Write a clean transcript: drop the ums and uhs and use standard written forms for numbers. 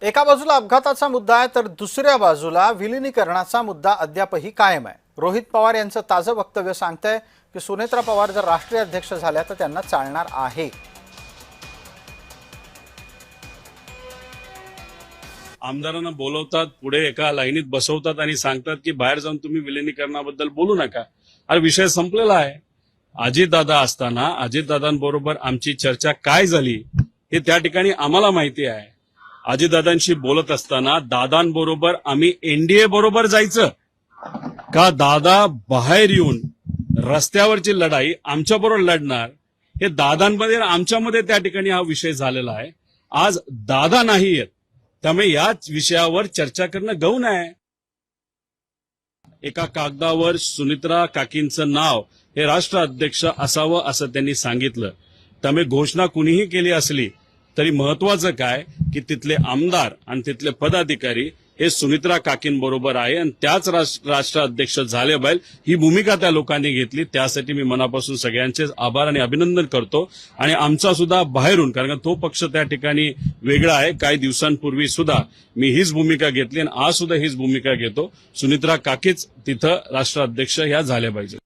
एका बाजूला अपघाताचा मुद्दा आहे तर दुसऱ्या बाजूला विलिनीकरणाचा मुद्दा अद्यापही कायम आहे। रोहित पवार यांचं ताजं वक्तव्य सांगतंय की सुनेत्रा पवार जर राष्ट्रीय अध्यक्ष झाल्या तर त्यांना चालणार आहे। आमदारांना बोलवतात, पुढे एका लाईनीत बसवतात आणि सांगतात की बाहेर जाऊन तुम्ही विलिनीकरणाबद्दल बोलू नका। हा विषय संपलेला आहे। अजितदादा असताना अजितदादांबरोबर आमची चर्चा काय झाली हे त्या ठिकाणी आम्हाला माहिती आहे। अजितदादांशी बोलत असताना दादांबरोबर आम्ही एनडीए बरोबर जायचं का दादा बाहेर येऊन रस्त्यावरची लढाई आमच्याबरोबर लढणार, हे दादांमध्ये आमच्यामध्ये त्या ठिकाणी हा विषय झालेला आहे। आज दादा नाही आहेत, त्यामुळे याच विषयावर चर्चा करणं गौण आहे। एका कागदावर सुनेत्रा काकींचं नाव हे राष्ट्राध्यक्ष असावं असं त्यांनी सांगितलं। त्यामुळे घोषणा कुणीही केली असली तरी महत्वाचं काय की तिथले आमदार आणि तिथले पदाधिकारी हे सुनेत्रा काकींबरोबर आहे आणि त्याच राष्ट्राध्यक्ष झाले पाहिजे ही भूमिका त्या लोकांनी घेतली। त्यासाठी मी मनापासून सगळ्यांचे आभार आणि अभिनंदन करतो। आणि आमचा सुद्धा बाहेरून, कारण तो पक्ष त्या ठिकाणी वेगळा आहे, काही दिवसांपूर्वी सुद्धा मी हीच भूमिका घेतली आणि आज सुद्धा हीच भूमिका घेतो। सुनेत्रा काकीच तिथं राष्ट्राध्यक्ष ह्या झाल्या पाहिजे।